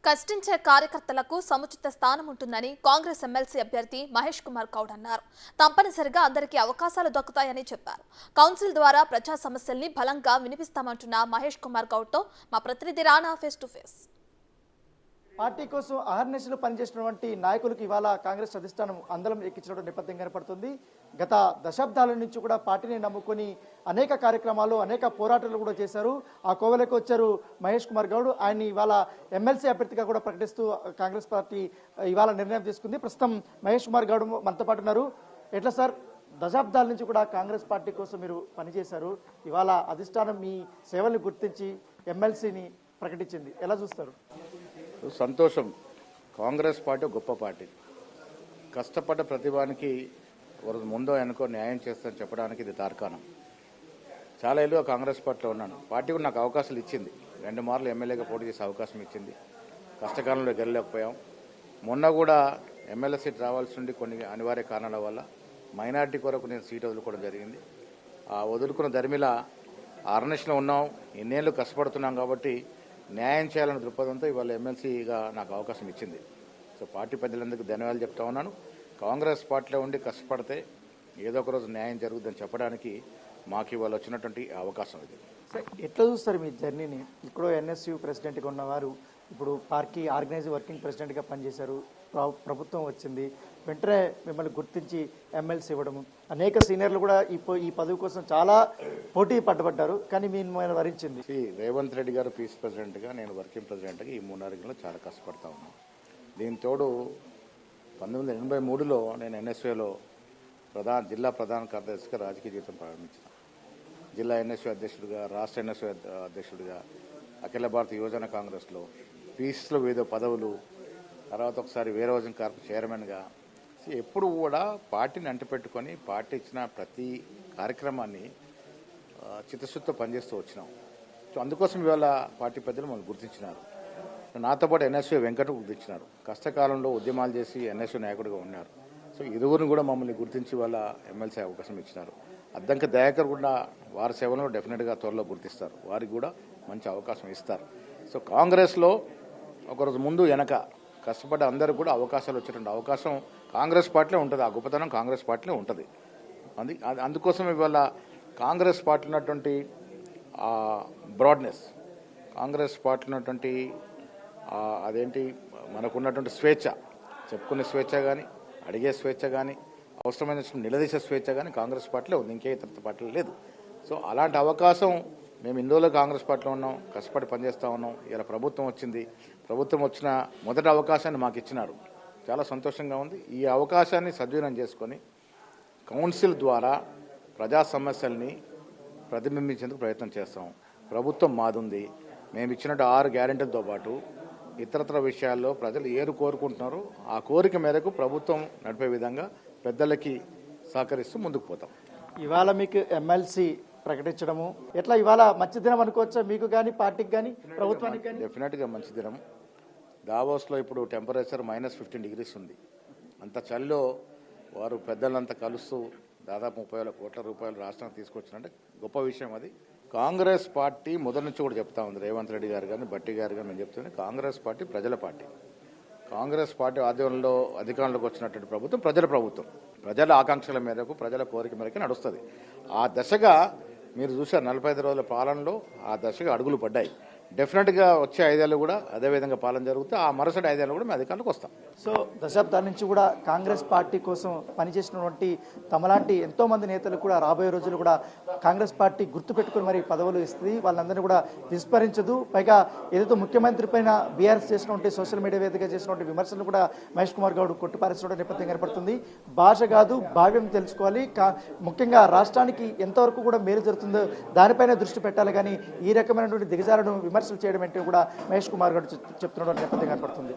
కష్టించే కార్యకర్తలకు సముచిత స్థానం ఉంటుందని కాంగ్రెస్ ఎమ్మెల్సీ అభ్యర్థి మహేష్ కుమార్ గౌడ్ అన్నారు. తప్పనిసరిగా అందరికీ అవకాశాలు దక్కుతాయని చెప్పారు. కౌన్సిల్ ద్వారా ప్రజా సమస్యల్ని బలంగా వినిపిస్తామంటున్న మహేష్ కుమార్ గౌడ్తో మా ప్రతినిధి రానా ఫేస్ టు ఫేస్. పార్టీ కోసం అహర్నిశలు పనిచేసినటువంటి నాయకులకు ఇవాళ కాంగ్రెస్ అధిష్టానం అందలం ఎక్కించిన నేపథ్యం కనపడుతుంది. గత దశాబ్దాల నుంచి కూడా పార్టీని నమ్ముకొని అనేక కార్యక్రమాలు అనేక పోరాటాలు కూడా చేశారు. ఆ కోవలకు వచ్చారు మహేష్ కుమార్ గౌడ్. ఆయన్ని ఇవాళ ఎమ్మెల్సీ అభ్యర్థిగా కూడా ప్రకటిస్తూ కాంగ్రెస్ పార్టీ ఇవాళ నిర్ణయం తీసుకుంది. ప్రస్తుతం మహేష్ కుమార్ గౌడ్ మనతో పాటు ఉన్నారు. ఎట్లా సార్, దశాబ్దాల నుంచి కూడా కాంగ్రెస్ పార్టీ కోసం మీరు పనిచేశారు. ఇవాళ అధిష్టానం మీ సేవల్ని గుర్తించి ఎమ్మెల్సీని ప్రకటించింది, ఎలా చూస్తారు? సంతోషం. కాంగ్రెస్ పార్టీ గొప్ప పార్టీ. కష్టపడ్డ ప్రతిభానికి ముందో వెనుకో న్యాయం చేస్తానని చెప్పడానికి ఇది తార్కాణం. చాలా ఏళ్ళుగా కాంగ్రెస్ పార్టీలో ఉన్నాను. పార్టీ కూడా నాకు అవకాశాలు ఇచ్చింది. 2 మార్లు ఎమ్మెల్యేగా పోటీ చేసే అవకాశం ఇచ్చింది. కష్టకాలంలో గెలలేకపోయాం. మొన్న కూడా ఎమ్మెల్యే సీట్ రావాల్సి ఉండి కొన్ని అనివార్య కారణాల వల్ల మైనార్టీ కొరకు నేను సీట్ వదులుకోవడం జరిగింది. ఆ వదులుకున్న ధర్మిలా ఆర్ఎన్ఎస్లో ఉన్నాం, ఎన్నేళ్ళు కష్టపడుతున్నాం కాబట్టి న్యాయం చేయాలనే దృక్పథంతో ఇవాళ ఎమ్మెల్సీగా నాకు అవకాశం ఇచ్చింది. సో పార్టీ పెద్దలందరికీ ధన్యవాదాలు చెప్తా ఉన్నాను. కాంగ్రెస్ పార్టీలో ఉండి కష్టపడితే ఏదో ఒక రోజు న్యాయం జరుగుతుందని చెప్పడానికి మాకు ఇవాళ వచ్చినటువంటి అవకాశం ఇది. సార్, ఎట్లా చూస్తారు మీ జర్నీని? ఇప్పుడు ఎన్ఎస్యు ప్రెసిడెంట్గా ఉన్నవారు ఇప్పుడు పార్టీ ఆర్గనైజింగ్ వర్కింగ్ ప్రెసిడెంట్గా పనిచేశారు. ప్రభుత్వం వచ్చింది, వెంటనే మిమ్మల్ని గుర్తించి ఎమ్మెల్సీ ఇవ్వడము. అనేక సీనియర్లు కూడా ఈ పదవి కోసం చాలా పోటీ పడ్డబడ్డారు, కానీ మిమ్మల్ని వరించింది. రేవంత్ రెడ్డి గారు పీస్ ప్రెసిడెంట్గా, నేను వర్కింగ్ ప్రెసిడెంట్గా ఈ 3 చాలా కష్టపడతా ఉన్నాను. దీనితోడు 1983లో నేను ఎన్ఎస్యూలో జిల్లా ప్రధాన కార్యదర్శిగా రాజకీయ జీవితం ప్రారంభించాను. జిల్లా ఎన్ఎస్యూ అధ్యక్షుడిగా, రాష్ట్ర ఎన్ఎస్యూ అధ్యక్షుడిగా, అఖిల భారత యువజన కాంగ్రెస్లో, పీస్లో వివిధ పదవులు, తర్వాత ఒకసారి వీరవజన్ కార్ప్ చైర్మన్గా ఎప్పుడు కూడా పార్టీని అంటిపెట్టుకొని పార్టీ ఇచ్చిన ప్రతి కార్యక్రమాన్ని చిత్తశుద్ధితో పనిచేస్తూ వచ్చినాం. సో అందుకోసం ఇవాళ పార్టీ పెద్దలు మమ్మల్ని గుర్తించినారు. నాతో పాటు ఎన్ఎస్యూ వెంకట గుర్తించినారు. కష్టకాలంలో ఉద్యమాలు చేసి ఎన్ఎస్యూ నాయకుడిగా ఉన్నారు. సో ఇరువురిని కూడా మమ్మల్ని గుర్తించి వాళ్ళ ఎమ్మెల్సీ అవకాశం ఇచ్చినారు. అద్దంకి దయాకర్ కూడా వారి సేవలను డెఫినెట్గా త్వరలో గుర్తిస్తారు. వారికి కూడా మంచి అవకాశం ఇస్తారు. సో కాంగ్రెస్లో ఒకరోజు ముందు వెనక కష్టపడ్డ అందరూ కూడా అవకాశాలు వచ్చేటువంటి అవకాశం కాంగ్రెస్ పార్టీలో ఉంటుంది. ఆ గొప్పతనం కాంగ్రెస్ పార్టీలో ఉంటుంది. అందుకోసం ఇవాళ కాంగ్రెస్ పార్టీలో ఉన్నటువంటి బ్రాడ్నెస్, కాంగ్రెస్ పార్టీలో ఉన్నటువంటి అదేంటి మనకున్నటువంటి స్వేచ్ఛ, చెప్పుకునే స్వేచ్ఛ కానీ, అడిగే స్వేచ్ఛ కానీ, అవసరమైన నిలదీసే స్వేచ్ఛ కానీ కాంగ్రెస్ పార్టీలో ఉంది, ఇంకే ఇతర పార్టీలో లేదు. సో అలాంటి అవకాశం మేము ఇందులో కాంగ్రెస్ పార్టీలో ఉన్నాం, కష్టపడి పనిచేస్తూ ఉన్నాం. ఇలా ప్రభుత్వం వచ్చింది. ప్రభుత్వం వచ్చిన మొదటి అవకాశాన్ని మాకు ఇచ్చినారు. చాలా సంతోషంగా ఉంది. ఈ అవకాశాన్ని సద్వినియోగం చేసుకొని కౌన్సిల్ ద్వారా ప్రజా సమస్యల్ని ప్రతిబింబించేందుకు ప్రయత్నం చేస్తాం. ప్రభుత్వం మాదుంది. మేము ఇచ్చినట్టు 6 గ్యారెంటీలతో పాటు ఇతరత్ర విషయాల్లో ప్రజలు ఏరు కోరుకుంటున్నారో ఆ కోరిక మేరకు ప్రభుత్వం నడిపే విధంగా పెద్దలకి సహకరిస్తూ ముందుకు పోతాం. ఇవాళ మీకు ఎమ్మెల్సీ ప్రకటించడము ఎట్లా ఇవాళ మంచి దినం అనుకోవచ్చా మీకు కానీ, పార్టీకి కానీ, ప్రభుత్వానికి కానీ? డెఫినెట్గా మంచి దినం. దావోస్లో ఇప్పుడు టెంపరేచర్ -15 degrees ఉంది. అంత చలిలో వారు పెద్దలంతా కలుస్తూ దాదాపు 30,000 కోట్ల రూపాయలు రాష్ట్రానికి తీసుకొచ్చినంటే గొప్ప విషయం అది. కాంగ్రెస్ పార్టీ మొదటి నుంచి కూడా చెప్తా ఉంది, రేవంత్ రెడ్డి గారు కానీ, బట్టి గారు కానీ, మేము చెప్తున్నాం, కాంగ్రెస్ పార్టీ ప్రజల పార్టీ. కాంగ్రెస్ పార్టీ ఆధ్వర్యంలో అధికారంలోకి వచ్చినటువంటి ప్రభుత్వం ప్రజల ప్రభుత్వం. ప్రజల ఆకాంక్షల మేరకు, ప్రజల కోరిక మేరకు నడుస్తుంది. ఆ దశగా మీరు చూసారు 45 రోజుల పాలనలో ఆ దశగా అడుగులు పడ్డాయి. డెఫినెట్గా వచ్చే 5 ఏళ్ళు కూడా అదేవిధంగా పాలన జరుగుతుంది. ఆ మరుసటి 5 ఏళ్ళు కూడా మేము అధికారులకు వస్తాం. సో దశాబ్దాల నుంచి కూడా కాంగ్రెస్ పార్టీ కోసం పనిచేసినటువంటి తమలాంటి ఎంతో మంది నేతలు కూడా రాబోయే రోజులు కూడా కాంగ్రెస్ పార్టీ గుర్తుపెట్టుకుని మరి పదవులు ఇస్తుంది. వాళ్ళందరినీ కూడా విస్మరించదు. పైగా ఏదైతే ముఖ్యమంత్రి పైన బీఆర్ఎస్ చేసినటువంటి సోషల్ మీడియా వేదికగా చేసినటువంటి విమర్శలు కూడా మహేష్ కుమార్ గౌడ్ కొట్టిపారేసిన నేపథ్యం కనపడుతుంది. భాష కాదు, భావ్యం తెలుసుకోవాలి. ముఖ్యంగా రాష్ట్రానికి ఎంతవరకు కూడా మేలు జరుగుతుందో దానిపైన దృష్టి పెట్టాలి. కానీ ఈ రకమైనటువంటి దిగజారుడు విమర్శలు చేయడం అంటే కూడా మహేష్ కుమార్ గౌడ్ చెప్తున్న నేపథ్యం కనపడుతుంది.